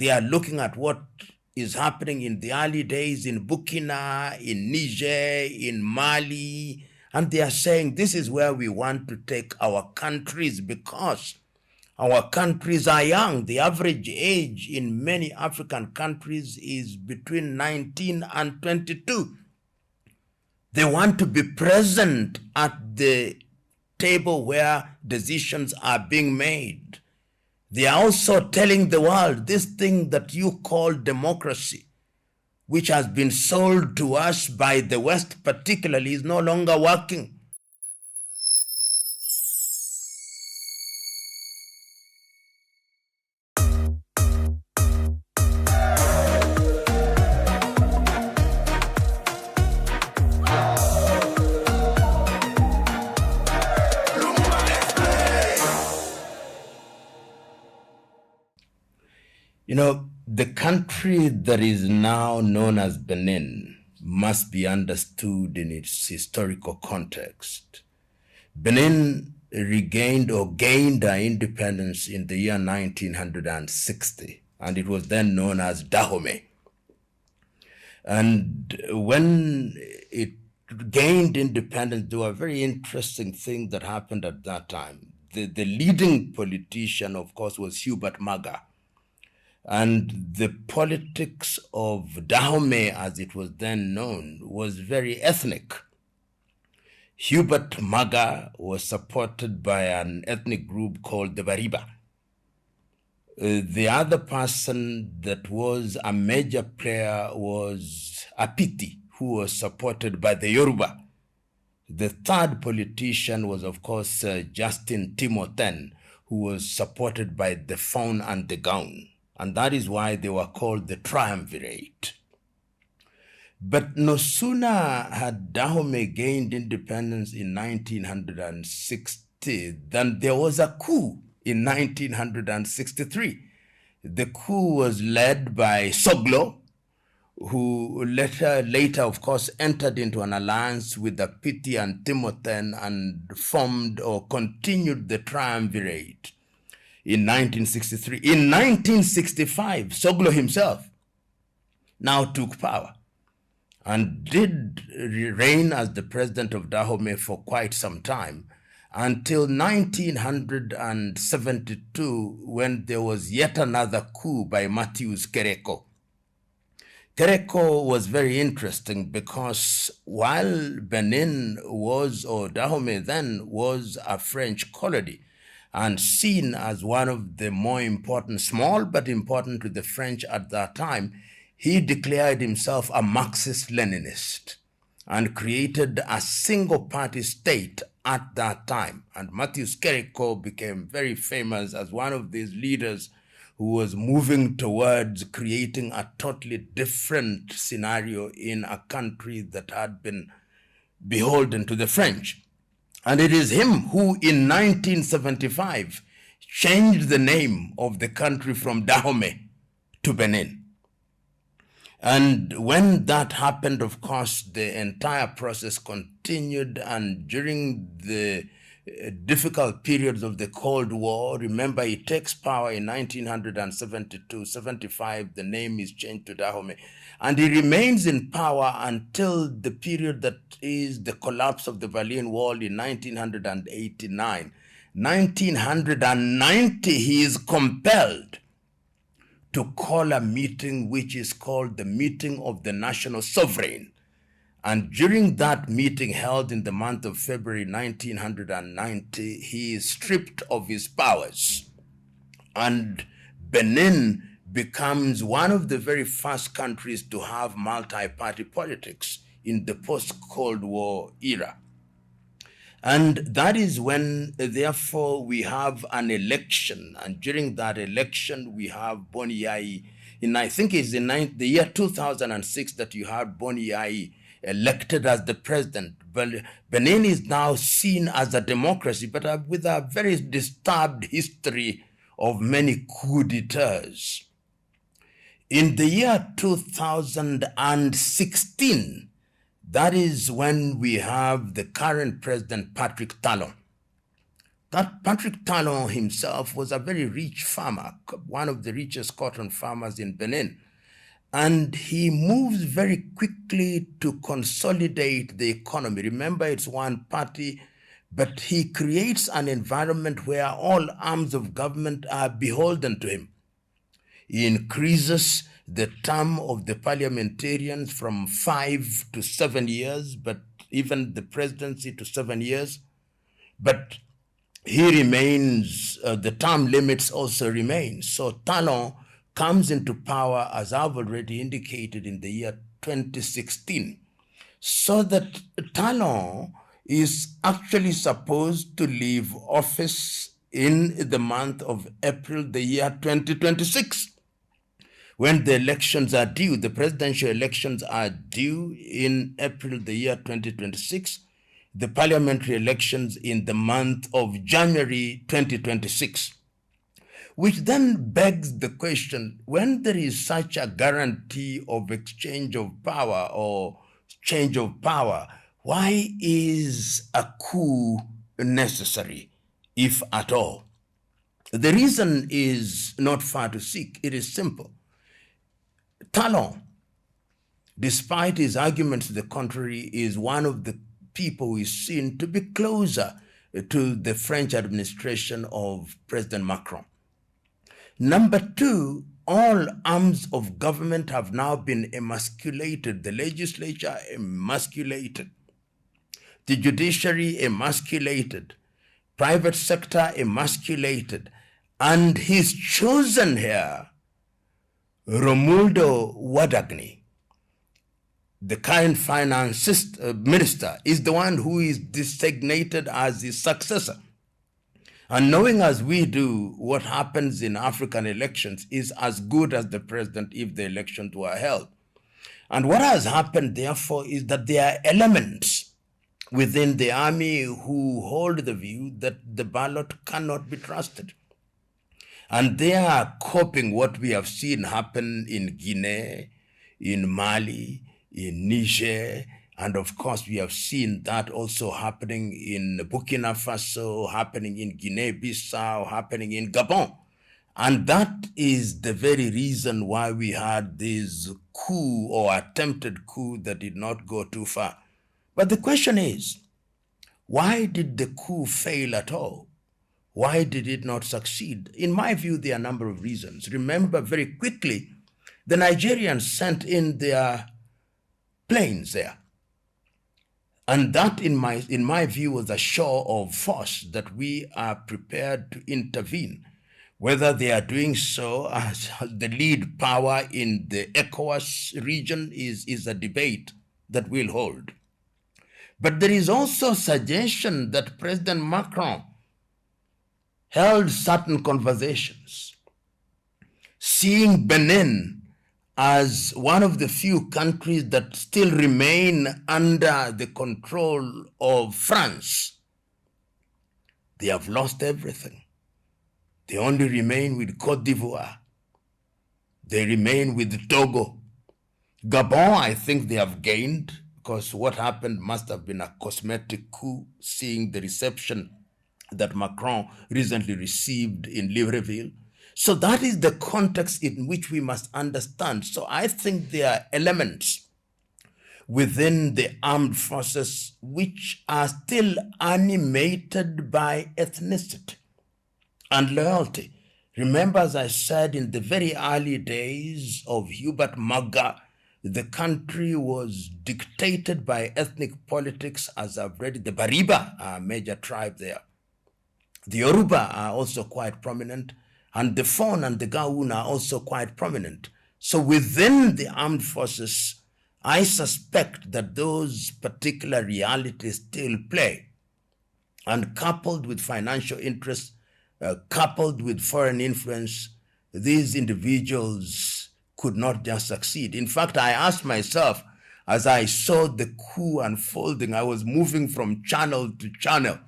They are looking at what is happening in the early days in Burkina, in Niger, in Mali, and they are saying this is where we want to take our countries because our countries are young. The average age in many African countries is between 19 and 22. They want to be present at the table where decisions are being made. They are also telling the world this thing that you call democracy, which has been sold to us by the West particularly, is no longer working. You know, the country that is now known as Benin must be understood in its historical context. Benin regained or gained her independence in the year 1960, and it was then known as Dahomey. And when it gained independence, there were a very interesting thing that happened at that time. The leading politician, of course, was Hubert Maga. And the politics of Dahomey, as it was then known, was very ethnic. Hubert Maga was supported by an ethnic group called the Bariba. The other person that was a major player was Apiti, who was supported by the Yoruba. The third politician was, of course, Justin Timoten, who was supported by the Faun and the Gaun. And that is why they were called the Triumvirate. But no sooner had Dahomey gained independence in 1960 than there was a coup in 1963. The coup was led by Soglo, who later, of course, entered into an alliance with the Apiti and Timoten and formed or continued the Triumvirate. In 1963. In 1965, Soglo himself now took power and did reign as the president of Dahomey for quite some time until 1972, when there was yet another coup by Matthews Kereko. Kereko was very interesting because while Benin was, or Dahomey then, was a French colony, and seen as one of the more important, small but important to the French at that time, he declared himself a Marxist-Leninist and created a single-party state at that time. And Matthews Kereko became very famous as one of these leaders who was moving towards creating a totally different scenario in a country that had been beholden to the French. And it is him who, in 1975, changed the name of the country from Dahomey to Benin. And when that happened, of course, the entire process continued. And during the difficult periods of the Cold War, remember, he takes power in 1972, 75, the name is changed to Dahomey. And he remains in power until the period that is the collapse of the Berlin Wall in 1989. 1990, he is compelled to call a meeting which is called the Meeting of the National Sovereign. And during that meeting held in the month of February 1990, he is stripped of his powers. And Benin becomes one of the very first countries to have multi-party politics in the post-Cold War era. And that is when, therefore, we have an election. And during that election, we have Boni Yayi. I think it's in the year 2006 that you had Boni Yayi elected as the president. But Benin is now seen as a democracy, but with a very disturbed history of many coups d'etats. In the year 2016, that is when we have the current president, Patrick Talon, That Patrick Talon himself was a very rich farmer, one of the richest cotton farmers in Benin. And he moves very quickly to consolidate the economy. Remember, it's one party, but he creates an environment where all arms of government are beholden to him. He increases the term of the parliamentarians from 5 to 7 years, but even the presidency to 7 years. But he remains, the term limits also remain. So Talon comes into power, as I've already indicated, in the year 2016. So that Talon is actually supposed to leave office in the month of April, the year 2026. When the elections are due, the presidential elections are due in April, the year 2026. The parliamentary elections in the month of January 2026. Which then begs the question, when there is such a guarantee of exchange of power or change of power, why is a coup necessary, if at all? The reason is not far to seek. It is simple. Talon, despite his arguments to the contrary, is one of the people who is seen to be closer to the French administration of President Macron. Number two, all arms of government have now been emasculated. The legislature emasculated. The judiciary emasculated. Private sector emasculated. And he's chosen here Romualdo Wadagni, the current finance minister, is the one who is designated as his successor. And knowing as we do what happens in African elections is as good as the president if the elections were held. And what has happened, therefore, is that there are elements within the army who hold the view that the ballot cannot be trusted. And they are copying what we have seen happen in Guinea, in Mali, in Niger, and of course we have seen that also happening in Burkina Faso, happening in Guinea-Bissau, happening in Gabon. And that is the very reason why we had this coup or attempted coup that did not go too far. But the question is, why did the coup fail at all? Why did it not succeed? In my view, there are a number of reasons. Remember very quickly, the Nigerians sent in their planes there. And that, in my view, was a show of force that we are prepared to intervene. Whether they are doing so as the lead power in the Ecowas region is a debate that we'll hold. But there is also suggestion that President Macron held certain conversations, seeing Benin as one of the few countries that still remain under the control of France. They have lost everything. They only remain with Côte d'Ivoire. They remain with Togo. Gabon, I think they have gained, because what happened must have been a cosmetic coup, seeing the reception that Macron recently received in Libreville. So that is the context in which we must understand. So I think there are elements within the armed forces which are still animated by ethnicity and loyalty. Remember, as I said, in the very early days of Hubert Maga, the country was dictated by ethnic politics, as I've read. The Bariba are a major tribe there. The Yoruba are also quite prominent, and the Fon and the Gawun are also quite prominent. So within the armed forces, I suspect that those particular realities still play. And coupled with financial interests, coupled with foreign influence, these individuals could not just succeed. In fact, I asked myself, as I saw the coup unfolding, I was moving from channel to channel,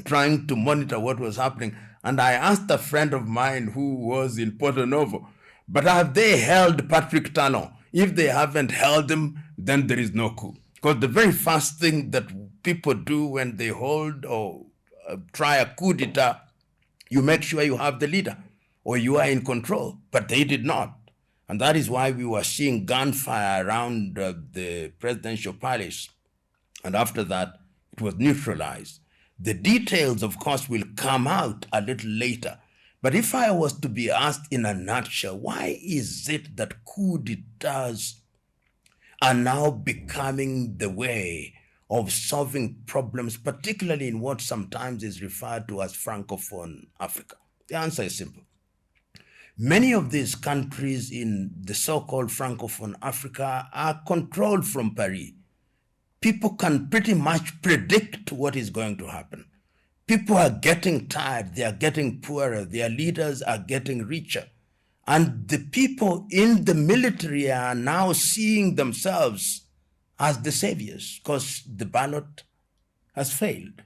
trying to monitor what was happening. And I asked a friend of mine who was in Porto Novo, but have they held Patrick Talon? If they haven't held him, then there is no coup. Because the very first thing that people do when they hold or try a coup d'etat, you make sure you have the leader or you are in control. But they did not. And that is why we were seeing gunfire around the presidential palace. And after that, it was neutralized. The details, of course, will come out a little later. But if I was to be asked in a nutshell, why is it that coup d'etats are now becoming the way of solving problems, particularly in what sometimes is referred to as Francophone Africa? The answer is simple. Many of these countries in the so-called Francophone Africa are controlled from Paris. People can pretty much predict what is going to happen. People are getting tired, they are getting poorer, their leaders are getting richer. And the people in the military are now seeing themselves as the saviors because the ballot has failed.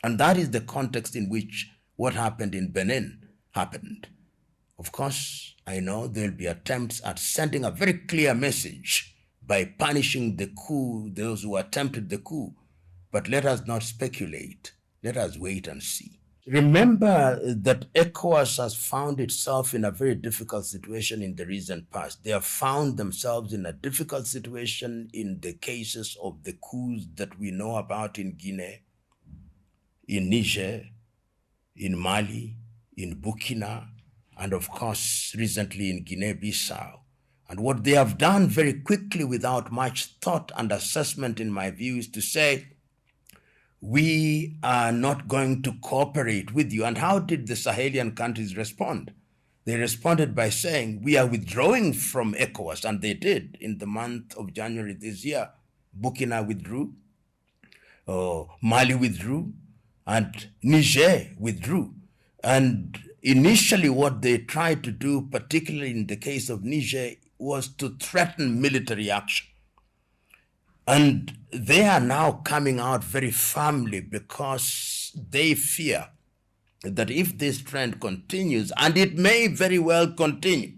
And that is the context in which what happened in Benin happened. Of course, I know there will be attempts at sending a very clear message by punishing the coup, those who attempted the coup. But let us not speculate. Let us wait and see. Remember that Ecowas has found itself in a very difficult situation in the recent past. They have found themselves in a difficult situation in the cases of the coups that we know about in Guinea, in Niger, in Mali, in Burkina, and of course, recently in Guinea-Bissau. And what they have done very quickly without much thought and assessment, in my view, is to say, we are not going to cooperate with you. And how did the Sahelian countries respond? They responded by saying, we are withdrawing from ECOWAS, and they did in the month of January this year. Burkina withdrew, Mali withdrew, and Niger withdrew. And initially what they tried to do, particularly in the case of Niger, was to threaten military action. And they are now coming out very firmly because they fear that if this trend continues, and it may very well continue,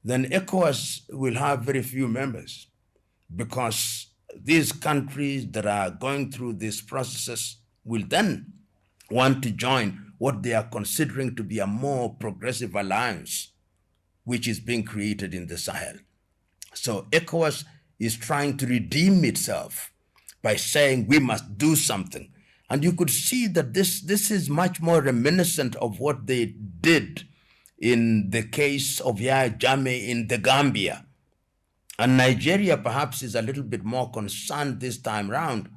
then ECOWAS will have very few members because these countries that are going through these processes will then want to join what they are considering to be a more progressive alliance, which is being created in the Sahel. So ECOWAS is trying to redeem itself by saying we must do something. And you could see that this is much more reminiscent of what they did in the case of Yahya Jammeh in the Gambia. And Nigeria perhaps is a little bit more concerned this time round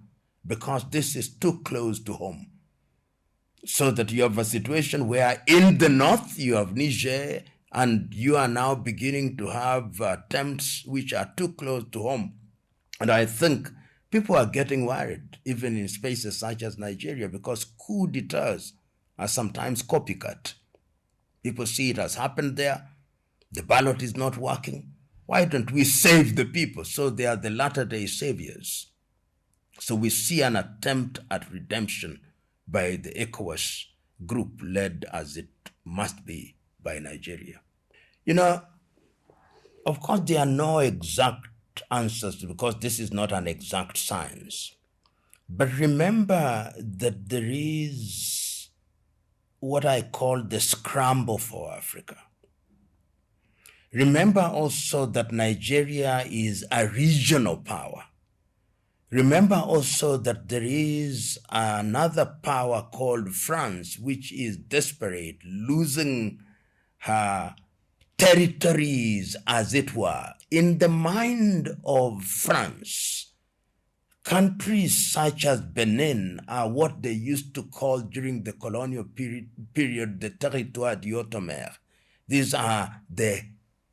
because this is too close to home. So that you have a situation where in the north you have Niger, and you are now beginning to have attempts which are too close to home. And I think people are getting worried, even in spaces such as Nigeria, because coup d'etats are sometimes copycat. People see it has happened there. The ballot is not working. Why don't we save the people? So they are the latter-day saviors. So we see an attempt at redemption by the ECOWAS group, led as it must be by Nigeria. You know, of course, there are no exact answers because this is not an exact science. But remember that there is what I call the scramble for Africa. Remember also that Nigeria is a regional power. Remember also that there is another power called France, which is desperate, losing her territories, as it were. In the mind of France, countries such as Benin are what they used to call during the colonial period the territoire d'outre-mer. These are the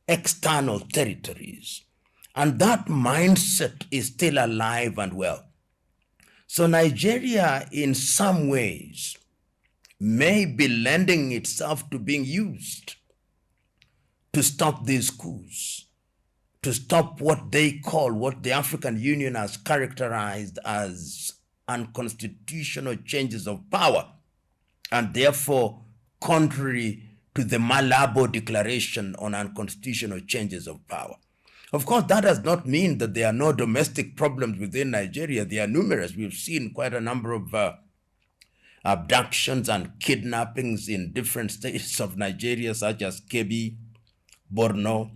external territories. And that mindset is still alive and well. So Nigeria, in some ways, may be lending itself to being used to stop these coups, to stop what they call, what the African Union has characterized as unconstitutional changes of power, and therefore contrary to the Malabo Declaration on unconstitutional changes of power. Of course, that does not mean that there are no domestic problems within Nigeria. They are numerous. We've seen quite a number of abductions and kidnappings in different states of Nigeria, such as Kebbi, Borno,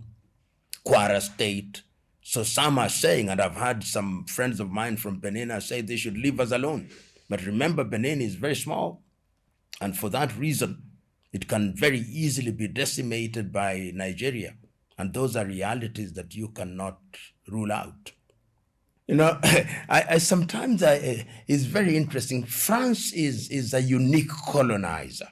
Kwara State. So some are saying, and I've had some friends of mine from Benin say they should leave us alone. But remember, Benin is very small, and for that reason, it can very easily be decimated by Nigeria. And those are realities that you cannot rule out. You know, I sometimes, it's very interesting. France is a unique colonizer.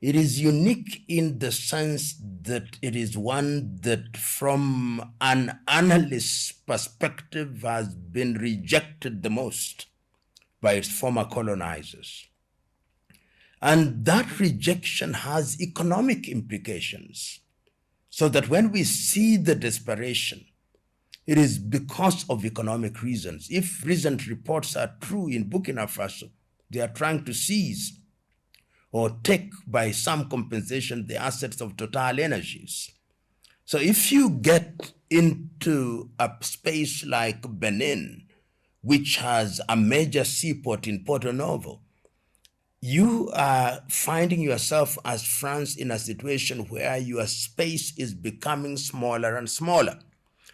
It is unique in the sense that it is one that from an analyst's perspective has been rejected the most by its former colonizers. And that rejection has economic implications. So that when we see the desperation, it is because of economic reasons. If recent reports are true in Burkina Faso, they are trying to seize or take by some compensation the assets of Total Energies. So if you get into a space like Benin, which has a major seaport in Porto Novo, you are finding yourself as France in a situation where your space is becoming smaller and smaller.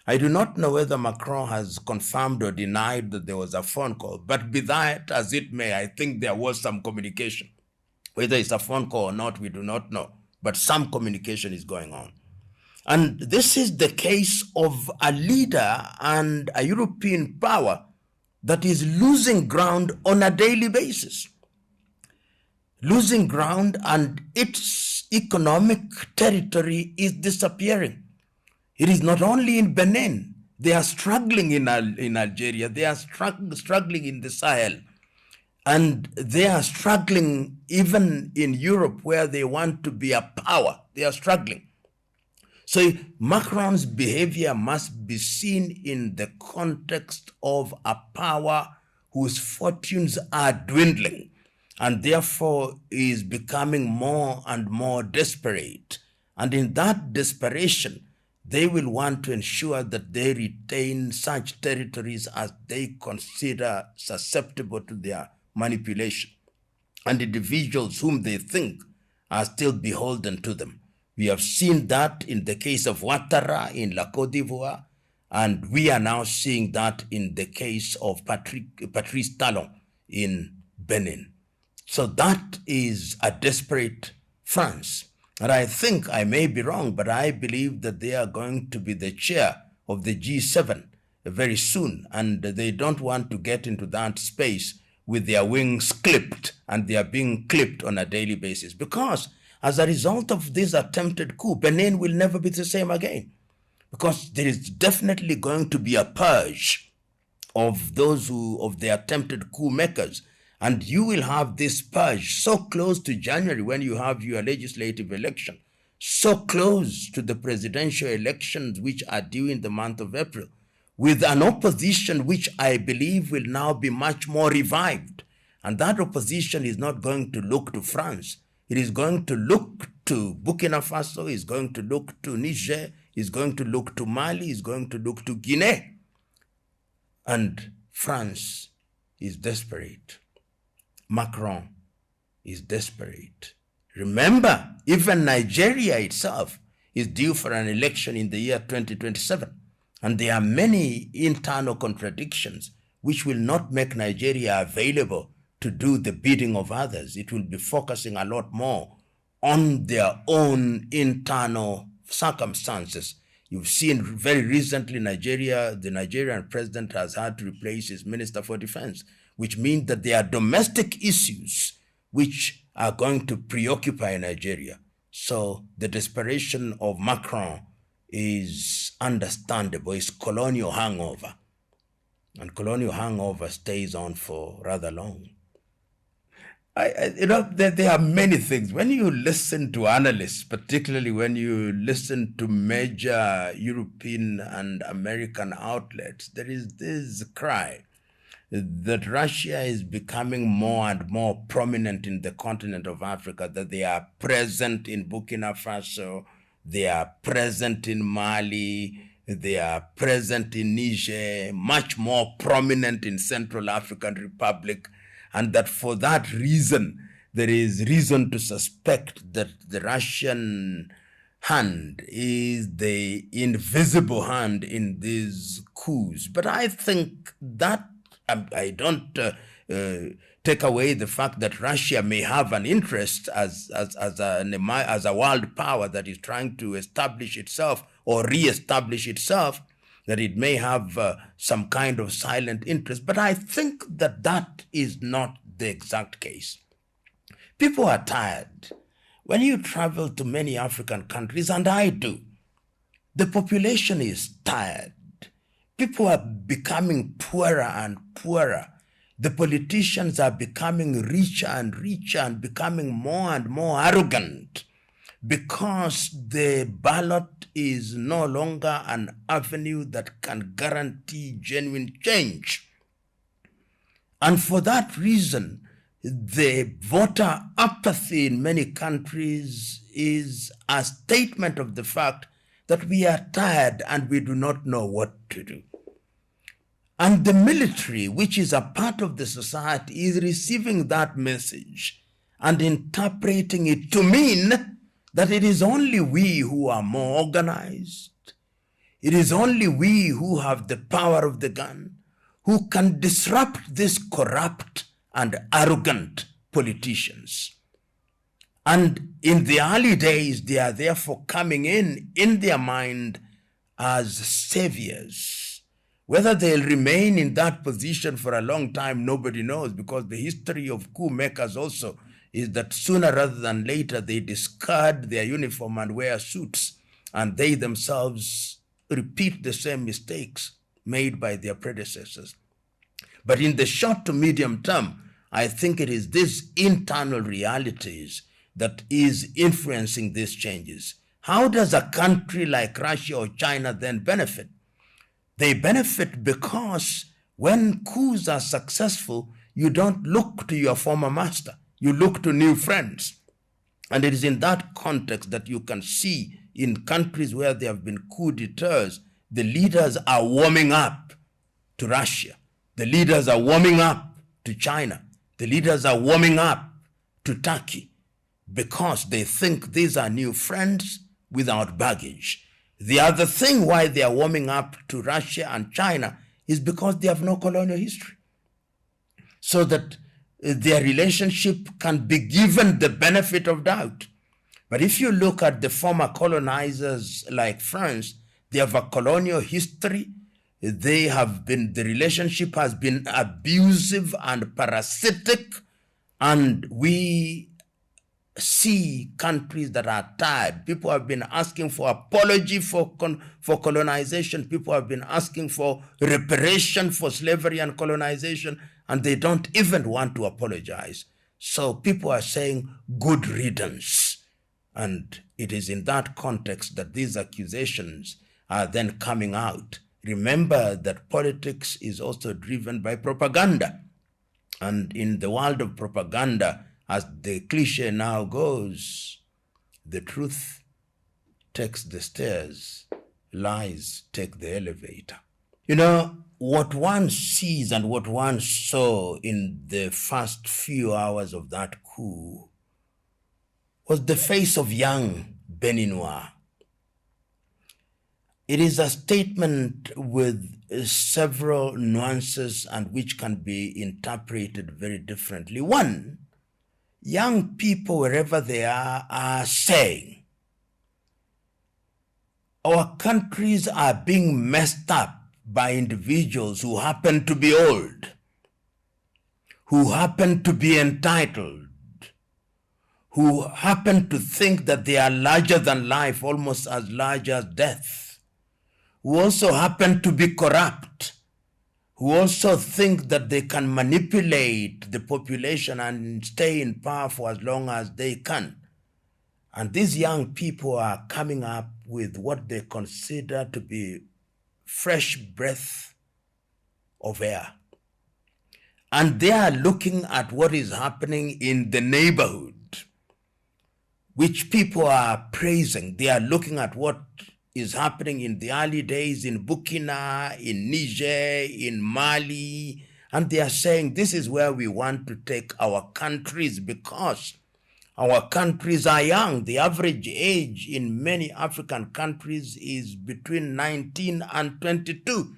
I do not know whether Macron has confirmed or denied that there was a phone call, but be that as it may, I think there was some communication. Whether it's a phone call or not, we do not know, but some communication is going on. And this is the case of a leader and a European power that is losing ground on a daily basis. Losing ground, and its economic territory is disappearing. It is not only in Benin. They are struggling in Algeria. They are struggling in the Sahel. And they are struggling even in Europe, where they want to be a power. They are struggling. So Macron's behavior must be seen in the context of a power whose fortunes are dwindling, and therefore is becoming more and more desperate. And in that desperation, they will want to ensure that they retain such territories as they consider susceptible to their manipulation, and individuals whom they think are still beholden to them. We have seen that in the case of Ouattara in La Côte d'Ivoire, and we are now seeing that in the case of Patrice Talon in Benin. So that is a desperate France. And I think, I may be wrong, but I believe that they are going to be the chair of the G7 very soon, and they don't want to get into that space with their wings clipped, and they are being clipped on a daily basis. Because as a result of this attempted coup, Benin will never be the same again. Because there is definitely going to be a purge of the attempted coup makers. And you will have this purge so close to January, when you have your legislative election, so close to the presidential elections, which are due in the month of April, with an opposition which I believe will now be much more revived. And that opposition is not going to look to France. It is going to look to Burkina Faso, is going to look to Niger, is going to look to Mali, is going to look to Guinea. And France is desperate. Macron is desperate. Remember, even Nigeria itself is due for an election in the year 2027. And there are many internal contradictions which will not make Nigeria available to do the bidding of others. It will be focusing a lot more on their own internal circumstances. You've seen very recently the Nigerian president has had to replace his minister for defense, which means that there are domestic issues which are going to preoccupy Nigeria. So the desperation of Macron is understandable. It's colonial hangover. And colonial hangover stays on for rather long. There are many things. When you listen to analysts, particularly when you listen to major European and American outlets, there is this cry that Russia is becoming more and more prominent in the continent of Africa, that they are present in Burkina Faso, they are present in Mali, they are present in Niger, much more prominent in Central African Republic. and that for that reason, there is reason to suspect that the Russian hand is the invisible hand in these coups. But I think that I don't take away the fact that Russia may have an interest as a world power that is trying to establish itself or re-establish itself, that it may have some kind of silent interest. But I think that that is not the exact case. People are tired. When you travel to many African countries, and I do, the population is tired. People are becoming poorer and poorer. The politicians are becoming richer and richer and becoming more and more arrogant, because the ballot is no longer an avenue that can guarantee genuine change. And for that reason, the voter apathy in many countries is a statement of the fact that we are tired and we do not know what to do. And the military, which is a part of the society, is receiving that message and interpreting it to mean that it is only we who are more organized. It is only we who have the power of the gun, who can disrupt these corrupt and arrogant politicians. And in the early days, they are therefore coming in their mind as saviors. Whether they'll remain in that position for a long time, nobody knows, because the history of coup makers also is that sooner rather than later, they discard their uniform and wear suits, and they themselves repeat the same mistakes made by their predecessors. But in the short to medium term, I think it is these internal realities that is influencing these changes. How does a country like Russia or China then benefit? They benefit because when coups are successful, you don't look to your former master, you look to new friends. And it is in that context that you can see in countries where there have been coup d'etats, the leaders are warming up to Russia. The leaders are warming up to China. The leaders are warming up to Turkey, because they think these are new friends without baggage. The other thing why they are warming up to Russia and China is because they have no colonial history, so that their relationship can be given the benefit of doubt. But if you look at the former colonizers like France, they have a colonial history. The relationship has been abusive and parasitic, and we see countries that are tired. People have been asking for apology for colonization. People have been asking for reparation for slavery and colonization, and they don't even want to apologize. So people are saying good riddance. And it is in that context that these accusations are then coming out. Remember that politics is also driven by propaganda. And in the world of propaganda, as the cliche now goes, the truth takes the stairs, lies take the elevator. You know, what one sees and what one saw in the first few hours of that coup was the face of young Beninois. It is a statement with several nuances and which can be interpreted very differently. One, young people, wherever they are saying, our countries are being messed up by individuals who happen to be old, who happen to be entitled, who happen to think that they are larger than life, almost as large as death, who also happen to be corrupt, who also think that they can manipulate the population and stay in power for as long as they can. And these young people are coming up with what they consider to be fresh breath of air. And they are looking at what is happening in the neighborhood, which people are praising. They are looking at what is happening in the early days in Burkina, in Niger, in Mali, And they are saying this is where we want to take our countries because our countries are young. The average age in many African countries is between 19 and 22.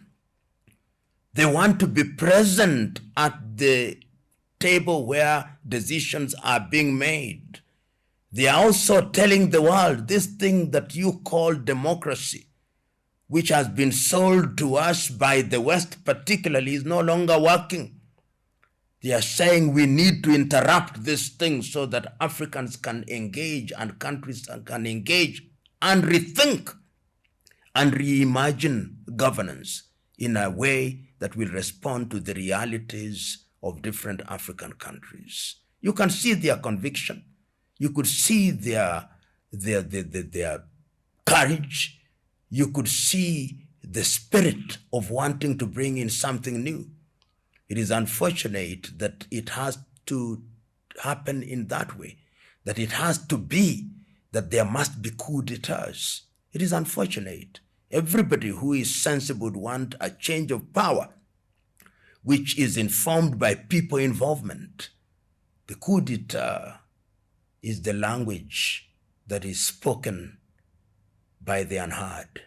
They want to be present at the table where decisions are being made. They are also telling the world this thing that you call democracy, which has been sold to us by the West particularly, is no longer working. They are saying we need to interrupt this thing so that Africans can engage and countries can engage and rethink and reimagine governance in a way that will respond to the realities of different African countries. You can see their conviction. You could see their courage. You could see the spirit of wanting to bring in something new. It is unfortunate that it has to happen in that way, that it has to be that there must be coup d'etats. It is unfortunate. Everybody who is sensible would want a change of power, which is informed by people involvement. The coup d'etat is the language that is spoken by the unheard.